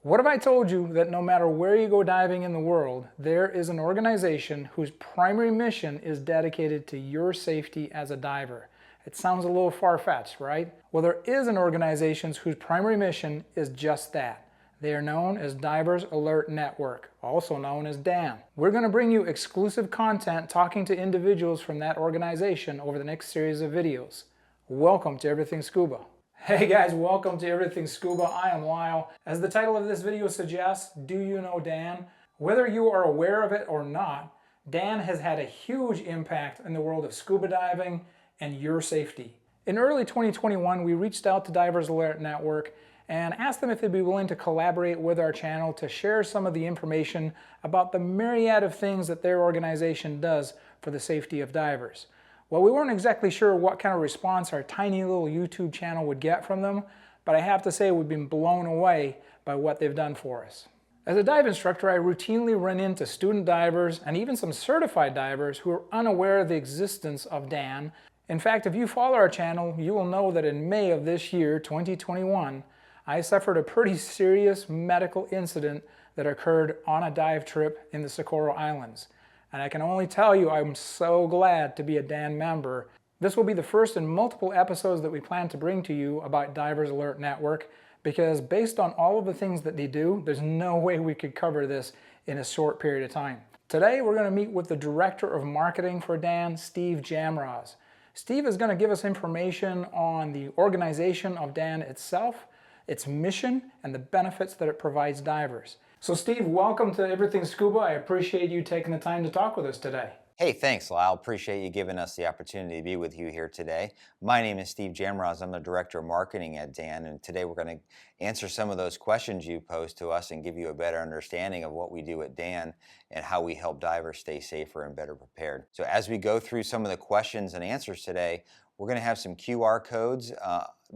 What if I told you that no matter where you go diving in the world, there is an organization whose primary mission is dedicated to your safety as a diver? It sounds a little far-fetched, right? Well, there is an organization whose primary mission is just that. They are known as Divers Alert Network, also known as DAN. We're going to bring you exclusive content talking to individuals from that organization over the next series of videos. Welcome to Everything Scuba. Hey guys, welcome to Everything Scuba. I am Lyell. As the title of this video suggests, do you know Dan? Whether you are aware of it or not, Dan has had a huge impact in the world of scuba diving and your safety. In early 2021, we reached out to Divers Alert Network and asked them if they'd be willing to collaborate with our channel to share some of the information about the myriad of things that their organization does for the safety of divers. Well, we weren't exactly sure what kind of response our tiny little YouTube channel would get from them, but I have to say we've been blown away by what they've done for us. As a dive instructor, I routinely run into student divers and even some certified divers who are unaware of the existence of DAN. In fact, if you follow our channel, you will know that in May of this year, 2021, I suffered a pretty serious medical incident that occurred on a dive trip in the Socorro Islands. And I can only tell you I'm so glad to be a DAN member. This will be the first in multiple episodes that we plan to bring to you about Divers Alert Network, because based on all of the things that they do, there's no way we could cover this in a short period of time. Today we're going to meet with the Director of Marketing for DAN, Steve Jamroz. Steve is going to give us information on the organization of DAN itself, its mission, and the benefits that it provides divers. So Steve, welcome to Everything Scuba. I appreciate you taking the time to talk with us today. Hey, thanks, Lyle. Appreciate you giving us the opportunity to be with you here today. My name is Steve Jamroz. I'm the Director of Marketing at DAN, and today we're going to answer some of those questions you posed to us and give you a better understanding of what we do at DAN and how we help divers stay safer and better prepared. So as we go through some of the questions and answers today, we're going to have some QR codes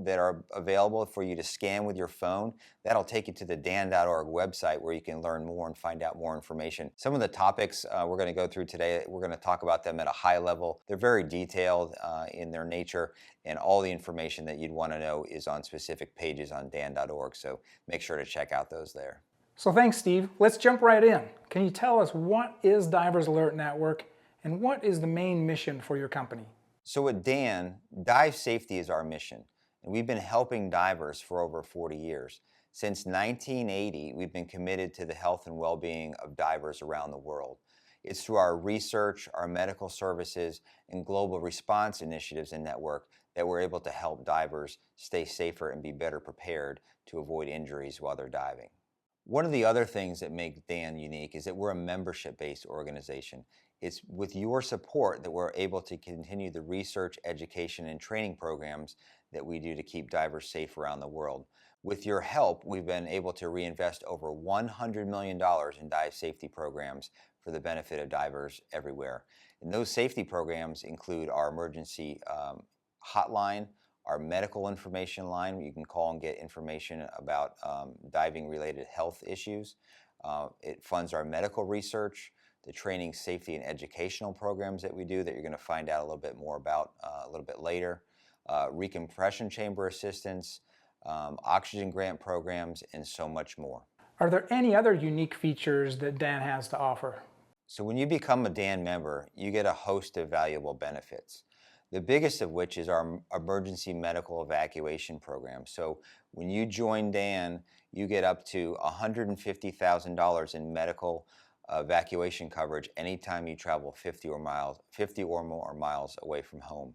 that are available for you to scan with your phone. That'll take you to the dan.org website where you can learn more and find out more information. Some of the topics we're going to go through today, we're going to talk about them at a high level. They're very detailed in their nature, and all the information that you'd want to know is on specific pages on dan.org, so make sure to check out those there. So thanks, Steve. Let's jump right in. Can you tell us what is Divers Alert Network and what is the main mission for your company? So at DAN, dive safety is our mission, and we've been helping divers for over 40 years. Since 1980, we've been committed to the health and well-being of divers around the world. It's through our research, our medical services, and global response initiatives and network that we're able to help divers stay safer and be better prepared to avoid injuries while they're diving. One of the other things that make DAN unique is that we're a membership-based organization. It's with your support that we're able to continue the research, education, and training programs that we do to keep divers safe around the world. With your help, we've been able to reinvest over $100 million in dive safety programs for the benefit of divers everywhere. And those safety programs include our emergency hotline, our medical information line, where you can call and get information about diving-related health issues. It funds our medical research, the training, safety, and educational programs that we do that you're going to find out a little bit more about a little bit later, recompression chamber assistance, oxygen grant programs, and so much more. Are there any other unique features that DAN has to offer? So when you become a DAN member, you get a host of valuable benefits. The biggest of which is our emergency medical evacuation program. So when you join DAN, you get up to $150,000 in medical evacuation coverage anytime you travel 50 or more miles away from home.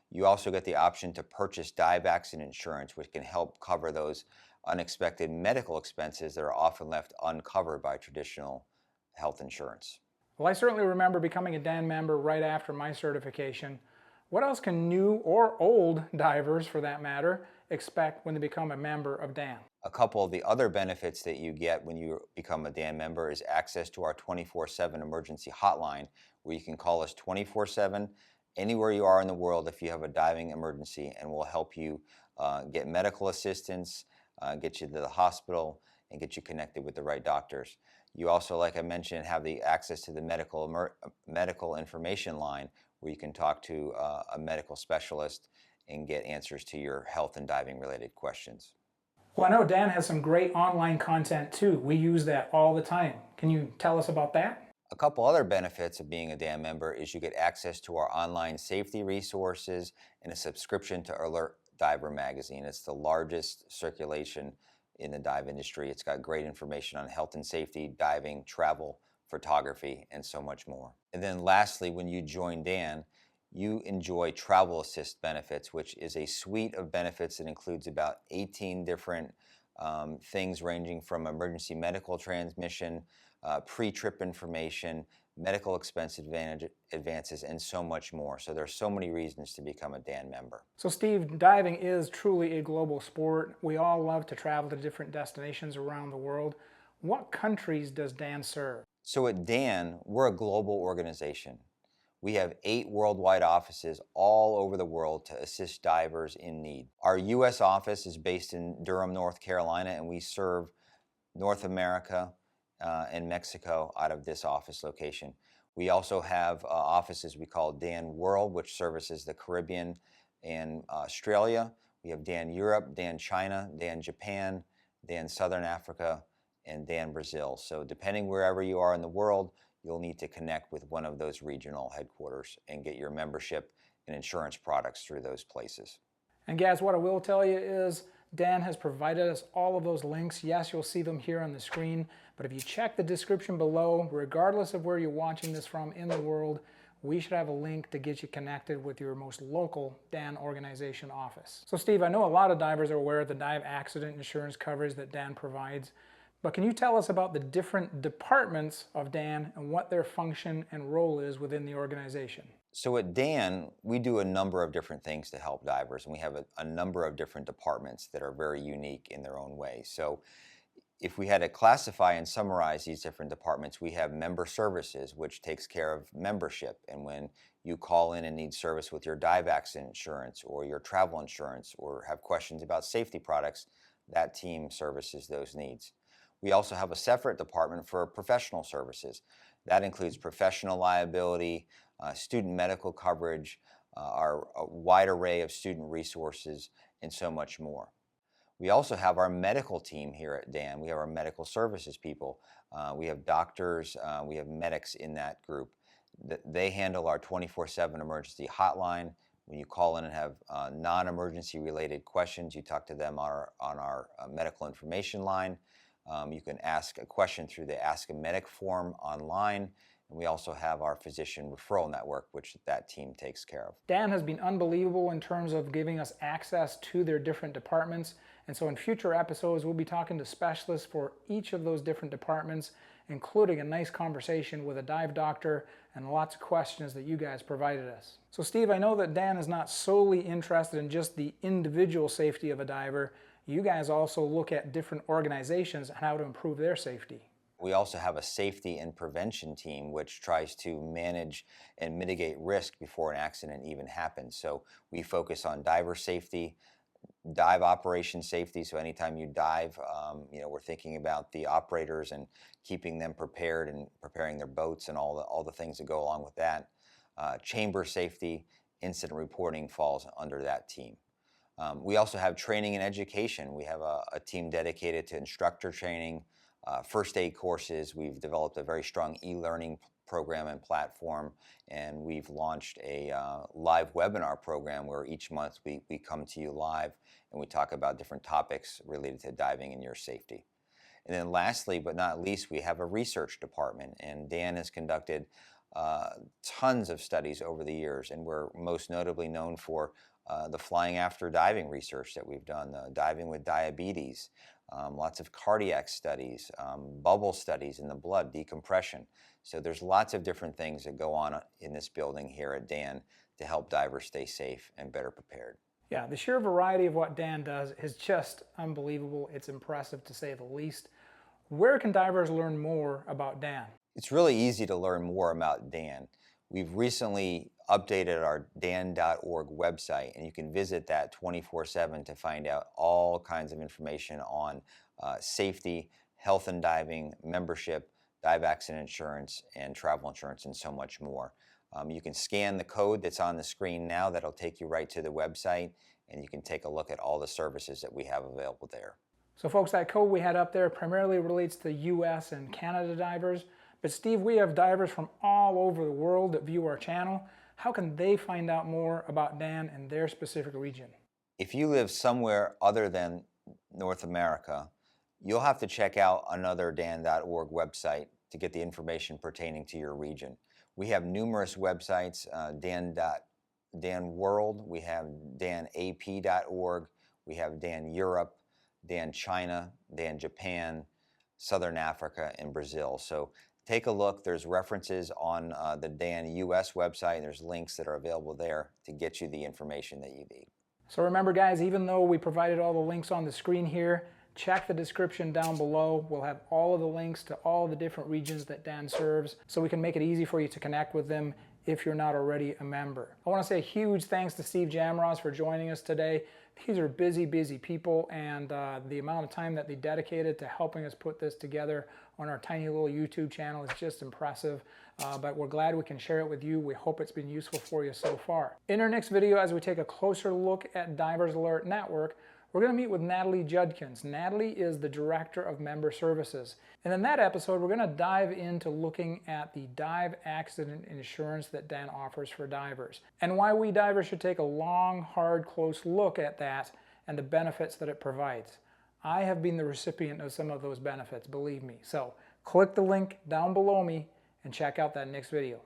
You also get the option to purchase dive accident insurance, which can help cover those unexpected medical expenses that are often left uncovered by traditional health insurance. Well, I certainly remember becoming a DAN member right after my certification. What else can new or old divers, for that matter, expect when they become a member of DAN? A couple of the other benefits that you get when you become a DAN member is access to our 24/7 emergency hotline, where you can call us 24/7 anywhere you are in the world if you have a diving emergency, and we'll help you get medical assistance, get you to the hospital, and get you connected with the right doctors. You also, like I mentioned, have the access to the medical information line, where you can talk to a medical specialist and get answers to your health and diving related questions. Well, I know Dan has some great online content too. We use that all the time. Can you tell us about that? A couple other benefits of being a DAN member is you get access to our online safety resources and a subscription to Alert Diver magazine. It's the largest circulation in the dive industry. It's got great information on health and safety, diving, travel, photography, and so much more. And then lastly, when you join DAN, you enjoy Travel Assist benefits, which is a suite of benefits that includes about 18 different things ranging from emergency medical transmission, pre-trip information, medical expense advances, and so much more. So there's so many reasons to become a DAN member. So Steve, diving is truly a global sport. We all love to travel to different destinations around the world. What countries does Dan serve? So at DAN, we're a global organization. We have 8 worldwide offices all over the world to assist divers in need. Our U.S. office is based in Durham, North Carolina, and we serve North America and Mexico out of this office location. We also have offices we call DAN World, which services the Caribbean and Australia. We have DAN Europe, DAN China, DAN Japan, DAN Southern Africa, and DAN Brazil. So depending wherever you are in the world, you'll need to connect with one of those regional headquarters and get your membership and insurance products through those places. And guys, what I will tell you is Dan has provided us all of those links. Yes, you'll see them here on the screen, but if you check the description below, regardless of where you're watching this from in the world, we should have a link to get you connected with your most local DAN organization office. So Steve, I know a lot of divers are aware of the dive accident insurance coverage that Dan provides, but can you tell us about the different departments of DAN and what their function and role is within the organization? So at DAN, we do a number of different things to help divers, and we have a number of different departments that are very unique in their own way. So if we had to classify and summarize these different departments, we have member services, which takes care of membership. And when you call in and need service with your dive accident insurance or your travel insurance or have questions about safety products, that team services those needs. We also have a separate department for professional services. That includes professional liability, student medical coverage, our wide array of student resources, and so much more. We also have our medical team here at DAN. We have our medical services people. We have doctors, we have medics in that group. They handle our 24/7 emergency hotline. When you call in and have non-emergency related questions, you talk to them on our medical information line. You can ask a question through the Ask a Medic form online. And we also have our physician referral network, which that team takes care of. Dan has been unbelievable in terms of giving us access to their different departments. And so in future episodes, we'll be talking to specialists for each of those different departments, including a nice conversation with a dive doctor and lots of questions that you guys provided us. So Steve, I know that Dan is not solely interested in just the individual safety of a diver. You guys also look at different organizations and how to improve their safety. We also have a safety and prevention team which tries to manage and mitigate risk before an accident even happens. So we focus on diver safety, dive operation safety. So anytime you dive, we're thinking about the operators and keeping them prepared and preparing their boats and all the things that go along with that. Chamber safety, incident reporting falls under that team. We also have training and education. We have a team dedicated to instructor training, first aid courses. We've developed a very strong e-learning program and platform, and we've launched a live webinar program where each month we come to you live and we talk about different topics related to diving and your safety. And then lastly, but not least, we have a research department, and Dan has conducted tons of studies over the years, and we're most notably known for the flying after diving research that we've done, diving with diabetes, lots of cardiac studies, bubble studies in the blood, decompression. So there's lots of different things that go on in this building here at DAN to help divers stay safe and better prepared. Yeah, the sheer variety of what Dan does is just unbelievable. It's impressive to say the least. Where can divers learn more about Dan? It's really easy to learn more about Dan. We've recently updated our dan.org website, and you can visit that 24/7 to find out all kinds of information on safety, health and diving, membership, dive accident insurance, and travel insurance, and so much more. You can scan the code that's on the screen now. That'll take you right to the website, and you can take a look at all the services that we have available there. So folks, that code we had up there primarily relates to US and Canada divers. But Steve, we have divers from all over the world that view our channel. How can they find out more about Dan and their specific region? If you live somewhere other than North America, you'll have to check out another dan.org website to get the information pertaining to your region. We have numerous websites, Dan World, we have danap.org, we have Dan Europe, Dan China, Dan Japan, Southern Africa, and Brazil. So take a look. There's references on the Dan US website, and there's links that are available there to get you the information that you need. So remember guys, even though we provided all the links on the screen here, check the description down below. We'll have all of the links to all the different regions that Dan serves, so we can make it easy for you to connect with them if you're not already a member. I want to say a huge thanks to Steve Jamroz for joining us today. These are busy, busy people, and the amount of time that they dedicated to helping us put this together on our tiny little YouTube channel is just impressive. But we're glad we can share it with you. We hope it's been useful for you so far. In our next video, as we take a closer look at Divers Alert Network, we're going to meet with Natalie Judkins. Natalie is the Director of Member Services. And in that episode, we're going to dive into looking at the dive accident insurance that Dan offers for divers, and why we divers should take a long, hard, close look at that and the benefits that it provides. I have been the recipient of some of those benefits, believe me. So click the link down below me and check out that next video.